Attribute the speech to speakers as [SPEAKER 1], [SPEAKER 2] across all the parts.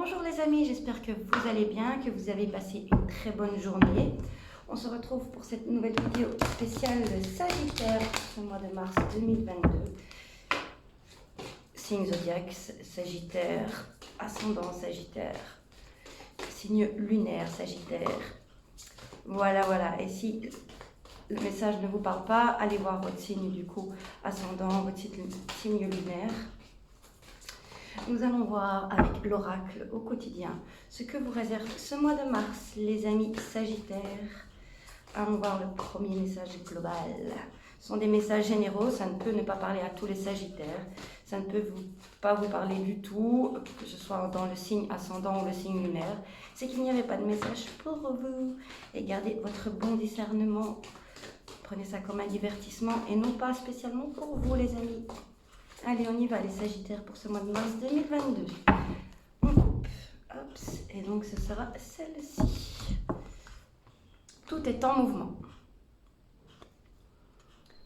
[SPEAKER 1] Bonjour les amis, j'espère que vous allez bien, que vous avez passé une très bonne journée. On se retrouve pour cette nouvelle vidéo spéciale Sagittaire pour ce mois de mars 2022. Signe zodiaque Sagittaire, ascendant Sagittaire, signe lunaire Sagittaire. Voilà. Et si le message ne vous parle pas, allez voir votre signe du coup ascendant, votre signe lunaire. Nous allons voir avec l'oracle au quotidien ce que vous réserve ce mois de mars, les amis Sagittaires. Allons voir le premier message global. Ce sont des messages généraux, ça ne peut ne pas parler à tous les Sagittaires. Ça ne peut pas vous parler du tout, que ce soit dans le signe ascendant ou le signe lunaire. C'est qu'il n'y avait pas de message pour vous. Et gardez votre bon discernement. Prenez ça comme un divertissement et non pas spécialement pour vous les amis. Allez, on y va les Sagittaires pour ce mois de mars 2022. On coupe, hop, et donc ce sera celle-ci. Tout est en mouvement.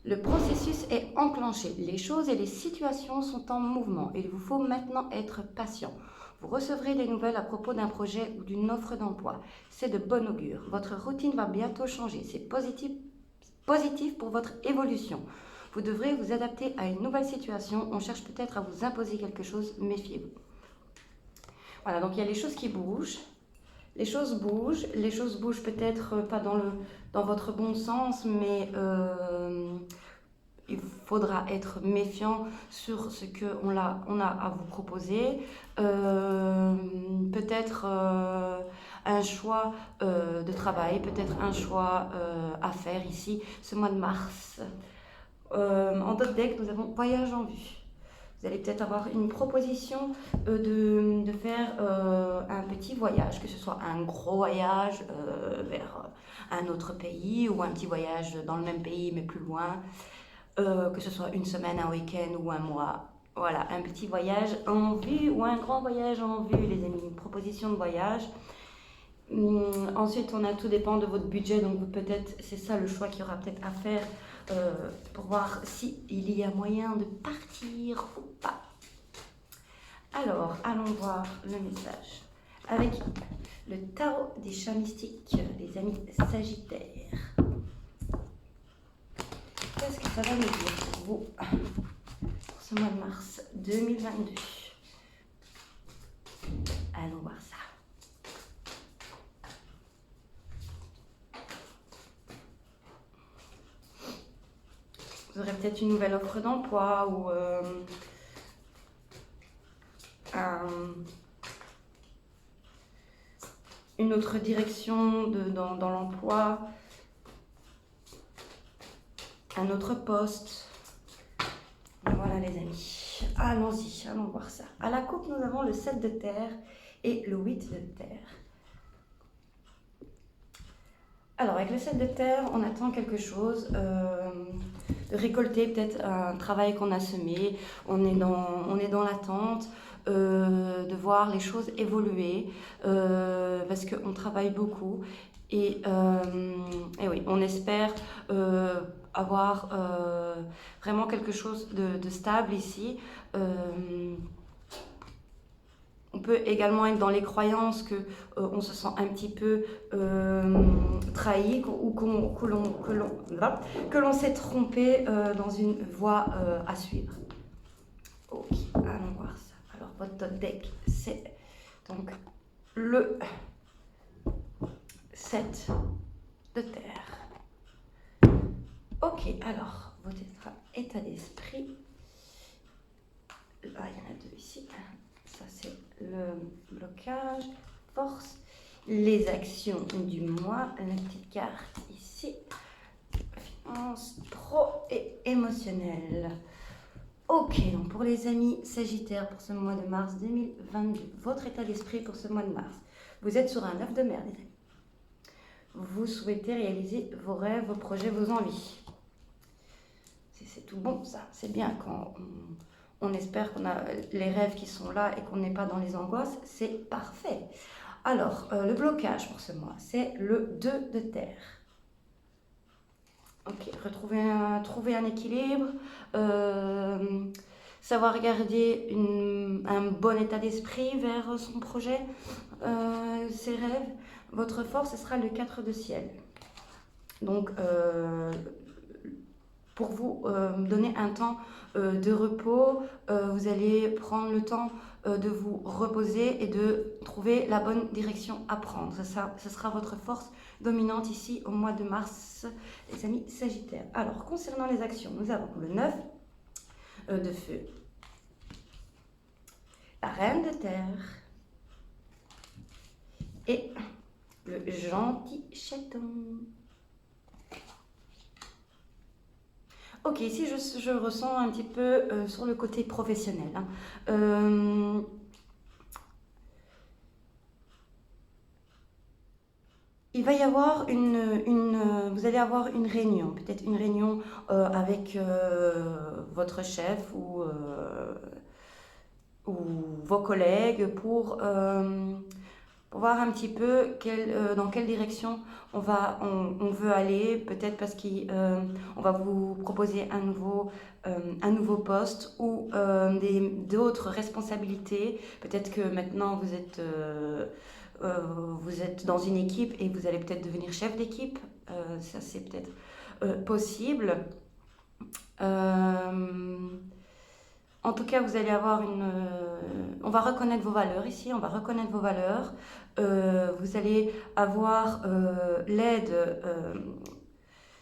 [SPEAKER 1] Le processus est enclenché. Les choses et les situations sont en mouvement. Il vous faut maintenant être patient. Vous recevrez des nouvelles à propos d'un projet ou d'une offre d'emploi. C'est de bon augure. Votre routine va bientôt changer. C'est positif pour votre évolution. Vous devrez vous adapter à une nouvelle situation. On cherche peut-être à vous imposer quelque chose. Méfiez-vous. Voilà, donc il y a les choses qui bougent. Les choses bougent peut-être pas dans votre bon sens, mais il faudra être méfiant sur ce qu'on a à vous proposer. Peut-être un choix de travail, peut-être un choix à faire ici, ce mois de mars. En dot deck, nous avons voyage en vue. Vous allez peut-être avoir une proposition de faire un petit voyage, que ce soit un gros voyage vers un autre pays ou un petit voyage dans le même pays mais plus loin, que ce soit une semaine, un week-end ou un mois. Voilà, un petit voyage en vue ou un grand voyage en vue, les amis, une proposition de voyage. Ensuite, tout dépend de votre budget, donc peut-être c'est ça le choix qu'il y aura peut-être à faire pour voir s'il y a moyen de partir ou pas. Alors, allons voir le message avec le tarot des chats mystiques, les amis Sagittaires. Qu'est-ce que ça va nous dire pour vous pour ce mois de mars 2022? Allons voir ça. Vous aurez peut-être une nouvelle offre d'emploi ou une autre direction dans l'emploi, un autre poste. Voilà les amis, allons-y, allons voir ça. À la coupe, nous avons le 7 de terre et le 8 de terre. Alors, avec le 7 de terre, on attend quelque chose, de récolter peut-être un travail qu'on a semé. On est dans l'attente de voir les choses évoluer parce qu'on travaille beaucoup. Et oui, on espère avoir vraiment quelque chose de stable ici. On peut également être dans les croyances qu'on se sent un petit peu trahi ou que l'on s'est trompé dans une voie à suivre. Ok, allons voir ça. Alors, votre deck, c'est donc le 7 de terre. Ok, alors, votre état d'esprit. Là, il y en a deux ici. Ça, c'est le blocage, force, les actions du mois, la petite carte ici, finance, pro et émotionnel. Ok, donc pour les amis Sagittaires, pour ce mois de mars 2022, votre état d'esprit pour ce mois de mars, vous êtes sur un 9 de mer, les amis. Vous souhaitez réaliser vos rêves, vos projets, vos envies. C'est tout bon, ça. C'est bien quand on espère qu'on a les rêves qui sont là et qu'on n'est pas dans les angoisses. C'est parfait. Alors, le blocage pour ce mois, c'est le 2 de terre. Ok, trouver un équilibre, savoir garder un bon état d'esprit vers son projet, ses rêves. Votre force, ce sera le 4 de ciel. Donc, pour vous donner un temps de repos, vous allez prendre le temps de vous reposer et de trouver la bonne direction à prendre. Ce sera votre force dominante ici au mois de mars, les amis Sagittaires. Alors, concernant les actions, nous avons le 9 de feu, la reine de terre et le gentil chaton. Ok, ici je ressens un petit peu sur le côté professionnel. Hein. Il va y avoir vous allez avoir une réunion, peut-être une réunion avec votre chef ou vos collègues pour voir un petit peu dans quelle direction on veut aller, peut-être parce qu'on va vous proposer un nouveau poste ou d'autres responsabilités. Peut-être que maintenant vous êtes dans une équipe et vous allez peut-être devenir chef d'équipe. Ça, c'est peut-être possible. En tout cas, vous allez avoir on va reconnaître vos valeurs ici, on va reconnaître vos valeurs. Vous allez avoir l'aide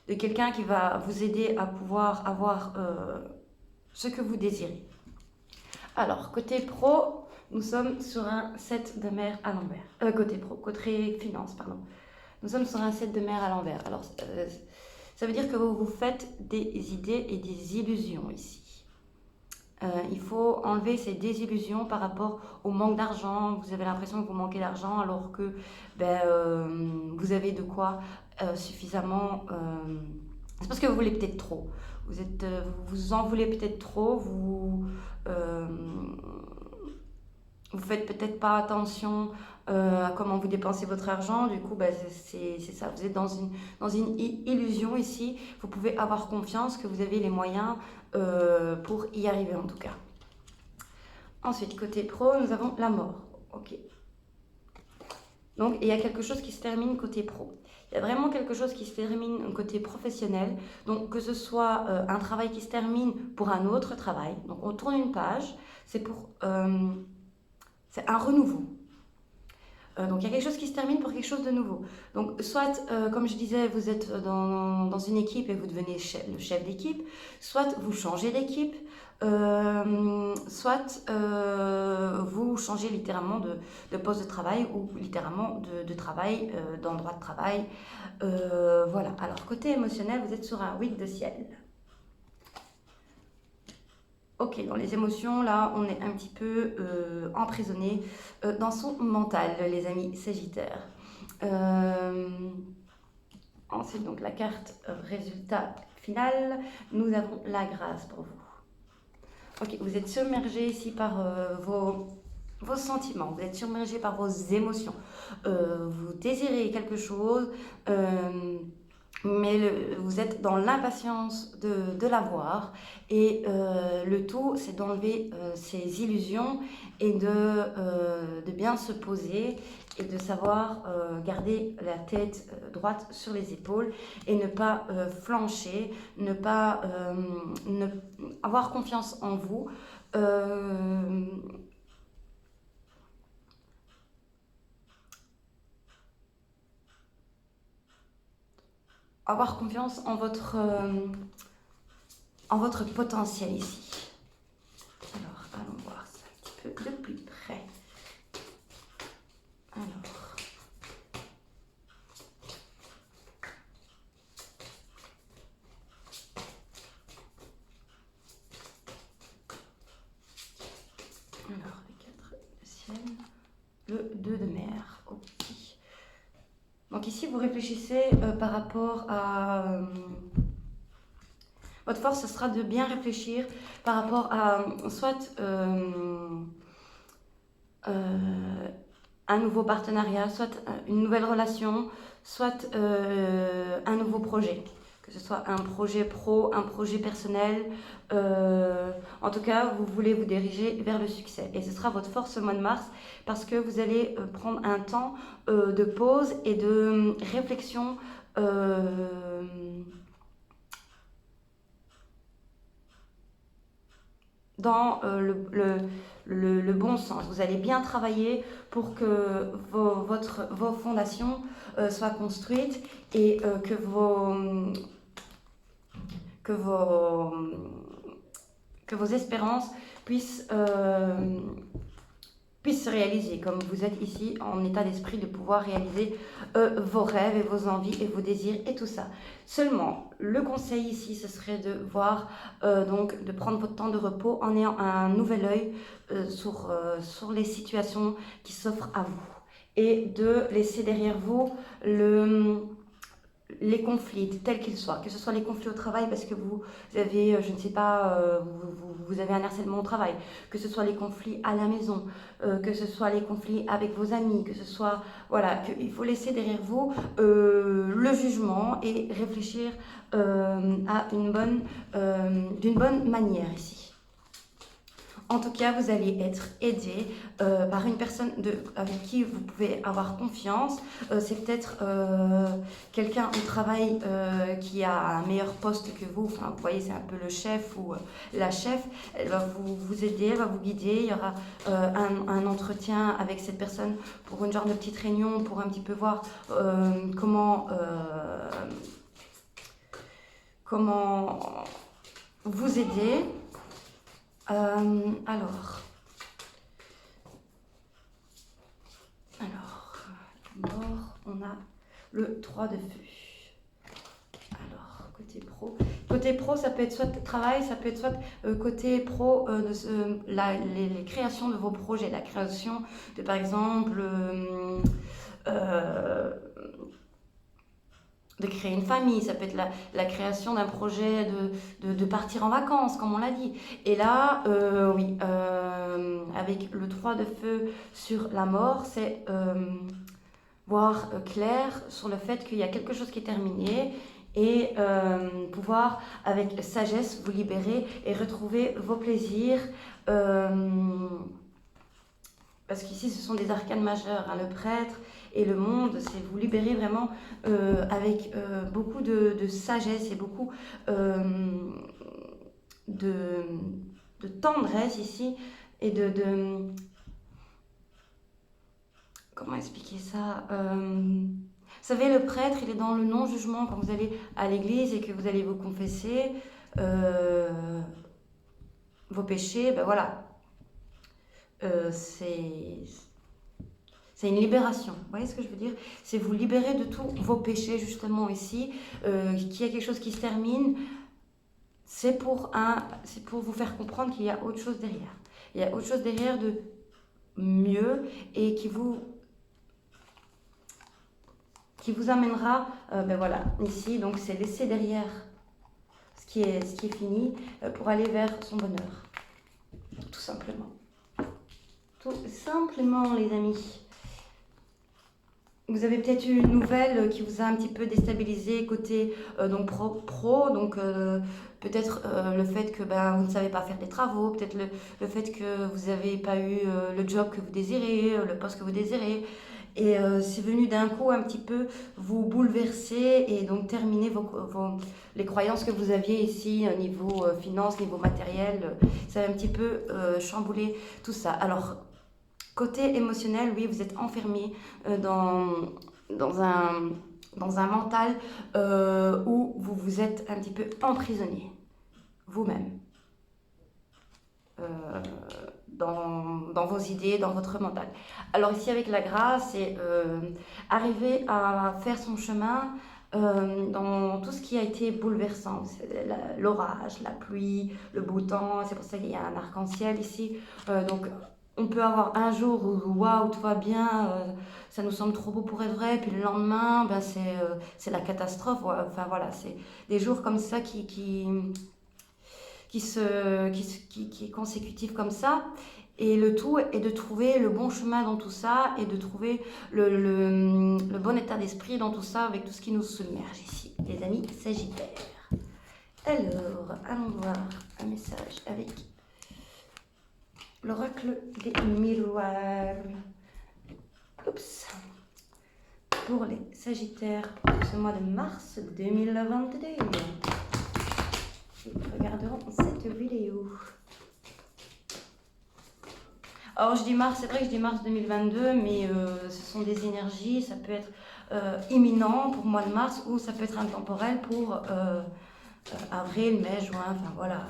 [SPEAKER 1] de quelqu'un qui va vous aider à pouvoir avoir ce que vous désirez. Alors, côté pro, nous sommes sur un 7 de mer à l'envers. Côté finance, pardon. Nous sommes sur un 7 de mer à l'envers. Alors, ça veut dire que vous vous faites des idées et des illusions ici. Il faut enlever ces désillusions par rapport au manque d'argent. Vous avez l'impression que vous manquez d'argent alors que vous avez de quoi suffisamment. C'est parce que vous voulez peut-être trop. Vous en voulez peut-être trop. Vous faites peut-être pas attention à comment vous dépensez votre argent. Du coup, c'est ça. Vous êtes dans une illusion ici. Vous pouvez avoir confiance que vous avez les moyens pour y arriver en tout cas. Ensuite, côté pro, nous avons la mort. Ok. Donc, il y a quelque chose qui se termine côté pro. Il y a vraiment quelque chose qui se termine côté professionnel. Donc, que ce soit un travail qui se termine pour un autre travail. Donc, on tourne une page. C'est un renouveau. Donc, il y a quelque chose qui se termine pour quelque chose de nouveau. Donc, soit, comme je disais, vous êtes dans une équipe et vous devenez le chef d'équipe, soit vous changez d'équipe, soit vous changez littéralement de poste de travail ou littéralement de travail, d'endroit de travail. Voilà. Alors, côté émotionnel, vous êtes sur un 8 de ciel. Ok, dans les émotions, là, on est un petit peu emprisonné dans son mental, les amis Sagittaires. Ensuite, donc, la carte résultat final, nous avons la grâce pour vous. Ok, vous êtes submergé ici par vos sentiments, vous êtes submergé par vos émotions. Vous désirez quelque chose, mais vous êtes dans l'impatience de l'avoir. Et le tout, c'est d'enlever ces illusions et de bien se poser et de savoir garder la tête droite sur les épaules et ne pas flancher, ne pas avoir confiance en vous. Avoir confiance en votre potentiel ici. Alors, allons voir ça un petit peu de plus près. Alors, les 4 de ciel, le 2 de mer. Ok. Donc ici, vous réfléchissez par rapport à... votre force, ce sera de bien réfléchir par rapport à soit un nouveau partenariat, soit une nouvelle relation, soit un nouveau projet que ce soit un projet pro, un projet personnel. En tout cas, vous voulez vous diriger vers le succès. Et ce sera votre force au mois de mars parce que vous allez prendre un temps de pause et de réflexion dans le bon sens. Vous allez bien travailler pour que vos fondations soient construites et que vos espérances puissent se réaliser, comme vous êtes ici en état d'esprit de pouvoir réaliser vos rêves et vos envies et vos désirs et tout ça. Seulement, le conseil ici, ce serait de voir, donc de prendre votre temps de repos en ayant un nouvel œil sur les situations qui s'offrent à vous et de laisser derrière vous les conflits tels qu'ils soient, que ce soit les conflits au travail parce que vous avez, je ne sais pas, vous avez un harcèlement au travail, que ce soit les conflits à la maison, que ce soit les conflits avec vos amis, que ce soit, voilà, il faut laisser derrière vous le jugement et réfléchir d'une bonne manière ici. En tout cas, vous allez être aidé par une personne avec qui vous pouvez avoir confiance. C'est peut-être quelqu'un au travail qui a un meilleur poste que vous. Enfin, vous voyez, c'est un peu le chef ou la chef. Elle va vous aider, elle va vous guider. Il y aura un entretien avec cette personne pour une genre de petite réunion pour un petit peu voir comment vous aider. Alors, mort, on a le 3 de feu. Alors, côté pro, ça peut être soit travail, ça peut être soit côté pro, les créations de vos projets, la création de, par exemple, de créer une famille, ça peut être la création d'un projet de partir en vacances, comme on l'a dit. Et là, oui, avec le 3 de feu sur la mort, c'est voir clair sur le fait qu'il y a quelque chose qui est terminé et pouvoir, avec sagesse, vous libérer et retrouver vos plaisirs. Parce qu'ici, ce sont des arcanes majeures, hein, le prêtre et le monde, c'est vous libérer vraiment avec beaucoup de sagesse et beaucoup de tendresse ici et comment expliquer ça vous savez, le prêtre, il est dans le non-jugement quand vous allez à l'église et que vous allez vous confesser vos péchés, ben voilà. C'est une libération, vous voyez ce que je veux dire? C'est vous libérer de tous vos péchés justement ici, qu'il y a quelque chose qui se termine, c'est pour vous faire comprendre qu'il y a autre chose derrière. Il y a autre chose derrière de mieux et qui vous amènera, ben voilà, ici, donc c'est laisser derrière ce qui est fini pour aller vers son bonheur, tout simplement. Tout simplement, les amis. Vous avez peut-être eu une nouvelle qui vous a un petit peu déstabilisé côté donc pro donc peut-être le fait que vous ne savez pas faire des travaux, peut-être le fait que vous n'avez pas eu le job que vous désirez, le poste que vous désirez. Et c'est venu d'un coup un petit peu vous bouleverser et donc terminer les croyances que vous aviez ici, niveau finance, niveau matériel. Ça a un petit peu chamboulé tout ça. Alors, côté émotionnel, oui, vous êtes enfermé dans un mental où vous vous êtes un petit peu emprisonné, vous-même, dans vos idées, dans votre mental. Alors ici, avec la grâce, c'est arriver à faire son chemin dans tout ce qui a été bouleversant, l'orage, la pluie, le beau temps, c'est pour ça qu'il y a un arc-en-ciel ici, donc on peut avoir un jour où waouh, tout va bien, ça nous semble trop beau pour être vrai, puis le lendemain, c'est la catastrophe. Enfin voilà, c'est des jours comme ça qui est consécutif comme ça. Et le tout est de trouver le bon chemin dans tout ça et de trouver le bon état d'esprit dans tout ça avec tout ce qui nous submerge ici, les amis Sagittaires. Alors, allons voir un message avec l'oracle des miroirs. Oups. Pour les Sagittaires pour ce mois de mars 2022. Ils regarderont cette vidéo. Alors je dis mars, c'est vrai que je dis mars 2022, mais ce sont des énergies, ça peut être imminent pour le mois de mars ou ça peut être intemporel pour avril, mai, juin, enfin voilà.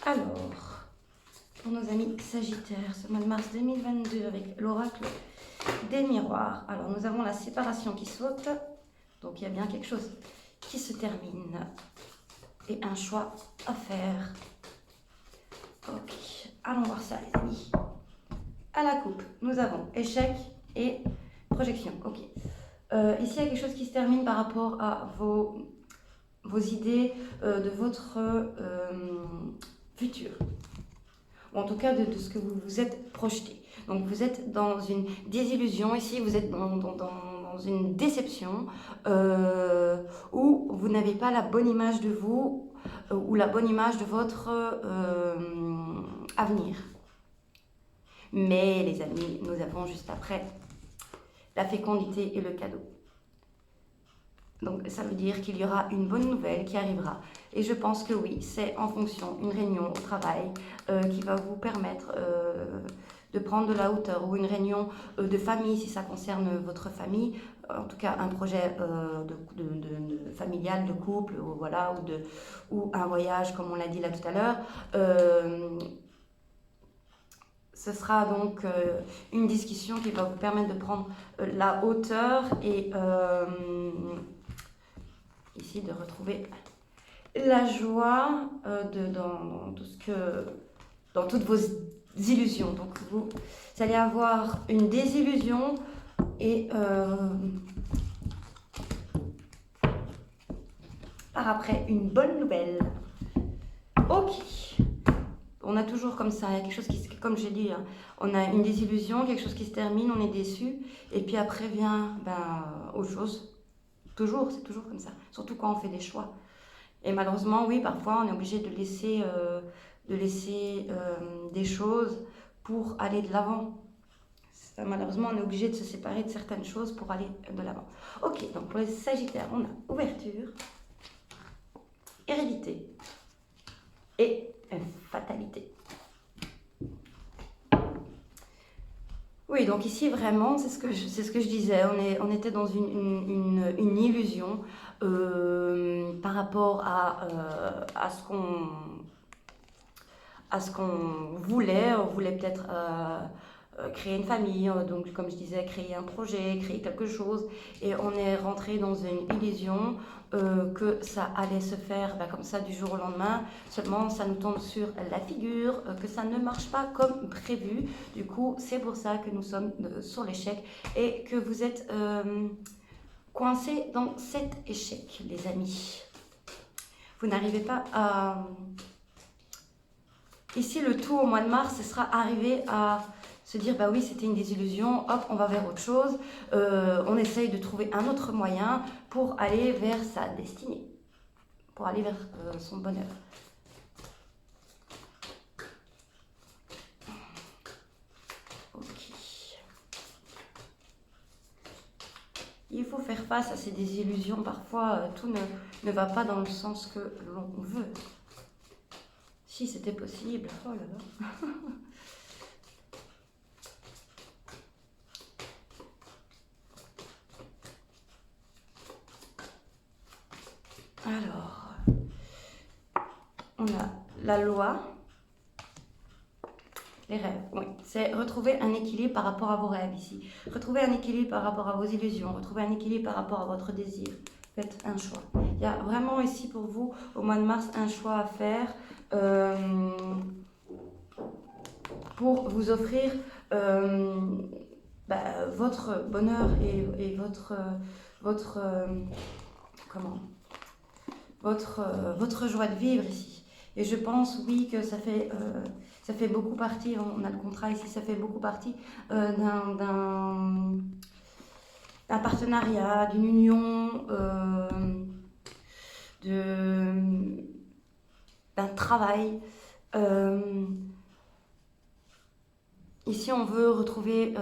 [SPEAKER 1] Alors, pour nos amis Sagittaires, ce mois de mars 2022 avec l'oracle des miroirs. Alors nous avons la séparation qui saute, donc il y a bien quelque chose qui se termine et un choix à faire. Ok, allons voir ça les amis. À la coupe, nous avons échec et projection. Ok. Ici, il y a quelque chose qui se termine par rapport à vos idées de votre futur. Ou en tout cas de ce que vous vous êtes projeté. Donc vous êtes dans une désillusion ici, vous êtes dans une déception où vous n'avez pas la bonne image de vous ou la bonne image de votre avenir. Mais les amis, nous avons juste après la fécondité et le cadeau. Donc ça veut dire qu'il y aura une bonne nouvelle qui arrivera. Et je pense que oui, c'est en fonction d'une réunion au travail qui va vous permettre de prendre de la hauteur, ou une réunion de famille si ça concerne votre famille, en tout cas un projet de familial, de couple, ou, voilà, ou un voyage comme on l'a dit là tout à l'heure. Ce sera donc une discussion qui va vous permettre de prendre la hauteur et ici de retrouver la joie dans toutes vos illusions. Donc vous allez avoir une désillusion et par après une bonne nouvelle. Ok. On a toujours comme ça, il y a quelque chose qui, comme j'ai dit, hein, on a une désillusion, quelque chose qui se termine, on est déçu, et puis après vient autre chose. Toujours, c'est toujours comme ça, surtout quand on fait des choix. Et malheureusement, oui, parfois on est obligé de laisser des choses pour aller de l'avant. Malheureusement, on est obligé de se séparer de certaines choses pour aller de l'avant. Ok, donc pour les Sagittaires, on a ouverture, hérédité et fatalité. Oui, donc ici vraiment, c'est ce que je disais, on était dans une illusion par rapport à ce qu'on voulait. On voulait peut-être créer une famille, donc comme je disais, créer un projet, créer quelque chose, et on est rentré dans une illusion que ça allait se faire comme ça du jour au lendemain, seulement ça nous tombe sur la figure, que ça ne marche pas comme prévu. Du coup, c'est pour ça que nous sommes sur l'échec et que vous êtes coincés dans cet échec, les amis. Vous n'arrivez pas à... Ici, le tout au mois de mars, ce sera arriver à se dire, bah oui, c'était une désillusion, hop, on va vers autre chose. On essaye de trouver un autre moyen pour aller vers sa destinée, pour aller vers son bonheur. Ok. Il faut faire face à ces désillusions. Parfois, tout ne va pas dans le sens que l'on veut. Si c'était possible, oh là là. Alors, on a la loi, les rêves, oui, c'est retrouver un équilibre par rapport à vos rêves ici. Retrouver un équilibre par rapport à vos illusions, retrouver un équilibre par rapport à votre désir. Faites un choix. Il y a vraiment ici pour vous, au mois de mars, un choix à faire pour vous offrir votre bonheur et votre joie de vivre ici. Et je pense, oui, que ça fait beaucoup partie, on a le contrat ici, ça fait beaucoup partie d'un partenariat, d'une union, d'un travail. Ici, on veut retrouver,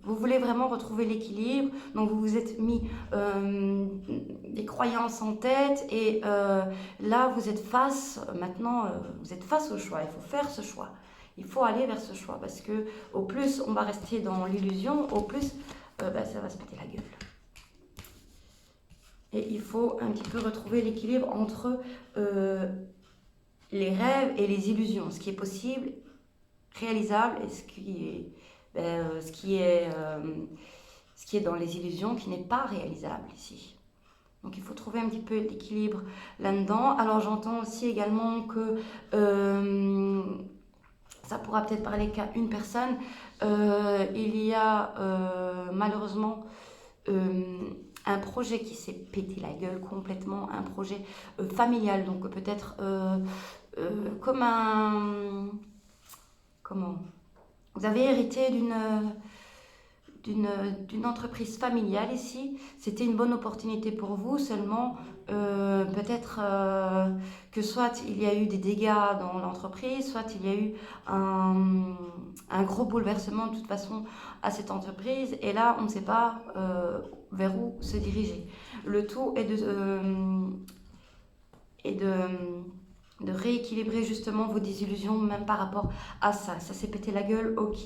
[SPEAKER 1] vous voulez vraiment retrouver l'équilibre, donc vous vous êtes mis des croyances en tête et là, vous êtes face, maintenant, vous êtes face au choix, il faut faire ce choix. Il faut aller vers ce choix parce que au plus on va rester dans l'illusion, au plus ça va se péter la gueule. Et il faut un petit peu retrouver l'équilibre entre les rêves et les illusions, ce qui est possible, réalisable et ce qui est dans les illusions qui n'est pas réalisable ici. Donc il faut trouver un petit peu l'équilibre là-dedans. Alors j'entends aussi également que ça pourra peut-être parler qu'à une personne. Il y a malheureusement un projet qui s'est pété la gueule complètement, un projet familial, donc peut-être comme un... Comment? Vous avez hérité d'une entreprise familiale ici. C'était une bonne opportunité pour vous, seulement peut-être que soit il y a eu des dégâts dans l'entreprise, soit il y a eu un gros bouleversement de toute façon à cette entreprise et là on ne sait pas vers où se diriger. Le tout est de rééquilibrer justement vos désillusions même par rapport à ça. Ça s'est pété la gueule, ok.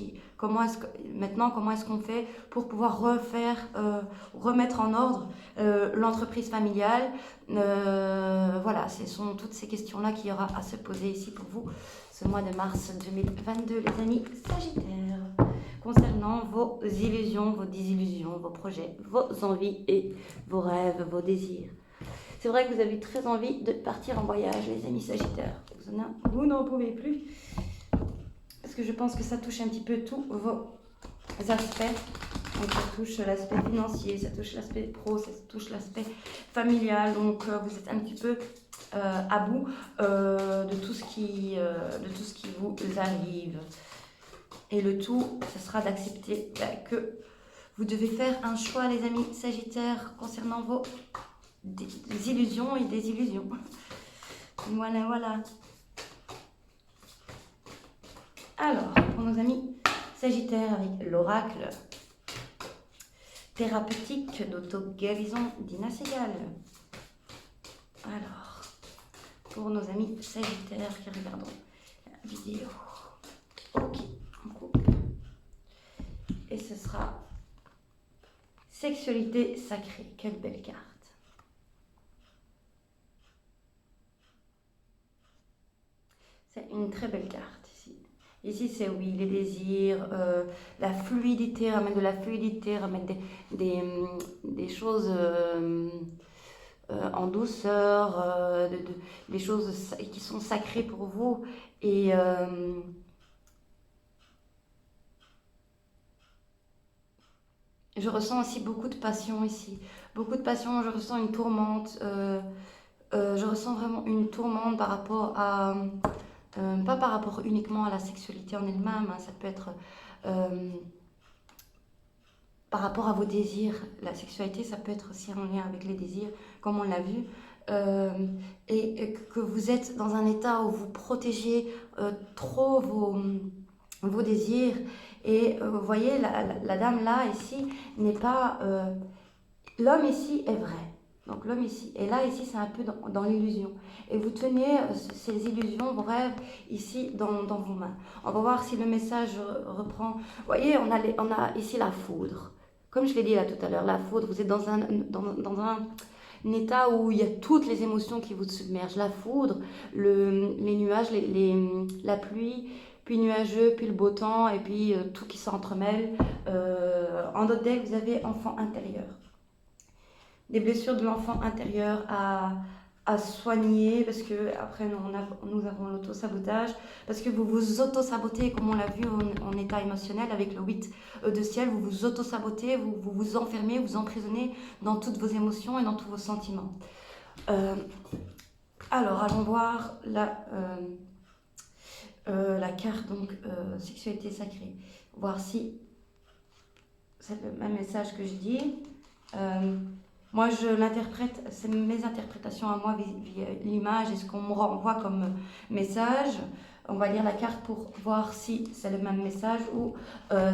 [SPEAKER 1] Maintenant, comment est-ce qu'on fait pour pouvoir remettre en ordre l'entreprise familiale? Voilà, ce sont toutes ces questions-là qu'il y aura à se poser ici pour vous ce mois de mars 2022, les amis Sagittaires, concernant vos illusions, vos désillusions, vos projets, vos envies et vos rêves, vos désirs. C'est vrai que vous avez très envie de partir en voyage, les amis Sagittaires. Vous n'en pouvez plus. Parce que je pense que ça touche un petit peu tous vos aspects. Donc ça touche l'aspect financier, ça touche l'aspect pro, ça touche l'aspect familial. Donc vous êtes un petit peu à bout de tout ce qui vous arrive. Et le tout, ce sera d'accepter que vous devez faire un choix, les amis Sagittaires, concernant vos des illusions et des illusions. Voilà, voilà. Alors, pour nos amis Sagittaires avec l'oracle thérapeutique d'auto-guérison d'Ina Segal. Alors, pour nos amis Sagittaires qui regardent la vidéo. Ok, on coupe. Et ce sera sexualité sacrée. Quelle belle carte. C'est une très belle carte ici. Ici, c'est oui, les désirs, la fluidité, ramène de la fluidité, ramène des choses en douceur, des choses qui sont sacrées pour vous. Et je ressens aussi beaucoup de passion ici. Beaucoup de passion, je ressens une tourmente. Je ressens vraiment une tourmente par rapport à... pas par rapport uniquement à la sexualité en elle-même, hein, ça peut être par rapport à vos désirs. La sexualité, ça peut être aussi en lien avec les désirs, comme on l'a vu. Et que vous êtes dans un état où vous protégez trop vos désirs. Et vous voyez, la dame là, ici, n'est pas... l'homme ici est vrai. Donc l'homme ici, et là ici c'est un peu dans l'illusion. Et vous tenez ces illusions, vos rêves ici dans vos mains. On va voir si le message reprend. Vous voyez, on a ici la foudre. Comme je l'ai dit là tout à l'heure, la foudre, vous êtes dans un état où il y a toutes les émotions qui vous submergent. La foudre, les nuages, la pluie, puis nuageux, puis le beau temps, et puis tout qui s'entremêle. En d'autres decks, vous avez enfant intérieur. Des blessures de l'enfant intérieur à soigner, parce que après nous avons l'auto-sabotage, parce que vous vous auto-sabotez, comme on l'a vu en état émotionnel avec le 8 de ciel, vous vous auto-sabotez, vous vous enfermez, vous emprisonnez dans toutes vos émotions et dans tous vos sentiments. Alors, allons voir la carte, donc sexualité sacrée. Voir si c'est le même message que je dis. Moi, je l'interprète, c'est mes interprétations à moi via l'image et ce qu'on me renvoie comme message. On va lire la carte pour voir si c'est le même message ou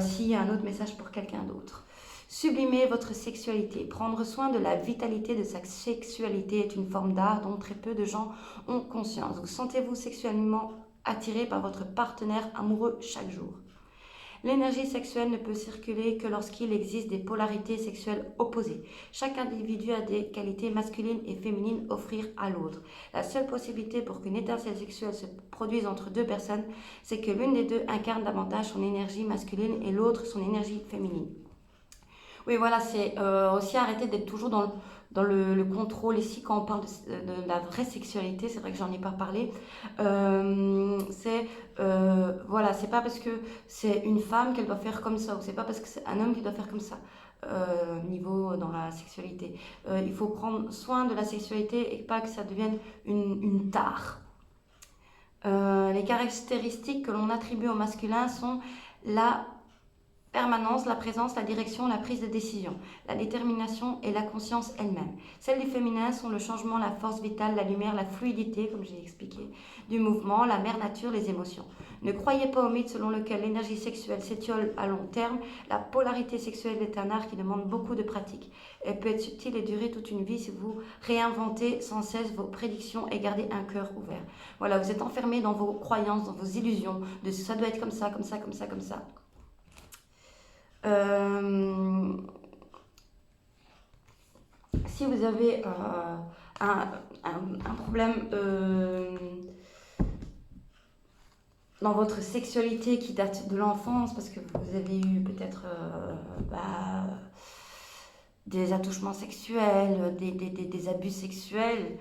[SPEAKER 1] s'il y a un autre message pour quelqu'un d'autre. Sublimer votre sexualité. Prendre soin de la vitalité de sa sexualité est une forme d'art dont très peu de gens ont conscience. Vous sentez-vous sexuellement attiré par votre partenaire amoureux chaque jour? L'énergie sexuelle ne peut circuler que lorsqu'il existe des polarités sexuelles opposées. Chaque individu a des qualités masculines et féminines à offrir à l'autre. La seule possibilité pour qu'une étincelle sexuelle se produise entre deux personnes, c'est que l'une des deux incarne davantage son énergie masculine et l'autre son énergie féminine. Oui, voilà, c'est aussi arrêter d'être toujours dans le contrôle. Ici, quand on parle de la vraie sexualité, c'est vrai que j'en ai pas parlé, voilà, c'est pas parce que c'est une femme qu'elle doit faire comme ça, ou c'est pas parce que c'est un homme qui doit faire comme ça, niveau dans la sexualité. Il faut prendre soin de la sexualité et pas que ça devienne une tare. Les caractéristiques que l'on attribue au masculin sont la permanence, la présence, la direction, la prise de décision, la détermination et la conscience elle-même. Celles du féminin sont le changement, la force vitale, la lumière, la fluidité, comme j'ai expliqué, du mouvement, la mère nature, les émotions. Ne croyez pas au mythe selon lequel l'énergie sexuelle s'étiole à long terme. La polarité sexuelle est un art qui demande beaucoup de pratique. Elle peut être subtile et durer toute une vie si vous réinventez sans cesse vos prédictions et gardez un cœur ouvert. Voilà, vous êtes enfermé dans vos croyances, dans vos illusions, de ça doit être comme ça, comme ça, comme ça, comme ça. Si vous avez un problème dans votre sexualité qui date de l'enfance, parce que vous avez eu peut-être des attouchements sexuels, des abus sexuels,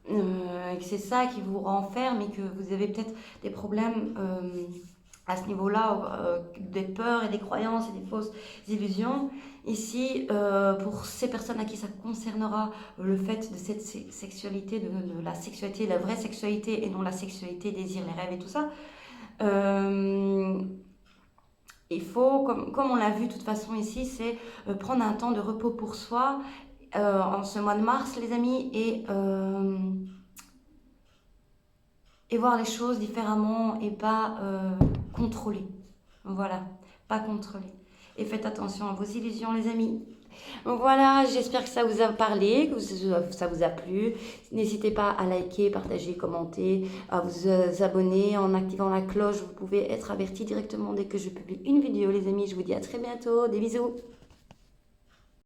[SPEAKER 1] et que c'est ça qui vous renferme et que vous avez peut-être des problèmes à ce niveau-là, des peurs et des croyances et des fausses illusions. Ici, pour ces personnes à qui ça concernera le fait de cette sexualité, de la sexualité, la vraie sexualité et non la sexualité, désir, les rêves et tout ça, il faut, comme on l'a vu de toute façon ici, c'est prendre un temps de repos pour soi en ce mois de mars, les amis, et voir les choses différemment et pas contrôler. Voilà, pas contrôler. Et faites attention à vos illusions, les amis. Donc voilà, j'espère que ça vous a parlé, que ça vous a plu. N'hésitez pas à liker, partager, commenter, à vous abonner. En activant la cloche, vous pouvez être averti directement dès que je publie une vidéo, les amis. Je vous dis à très bientôt. Des bisous.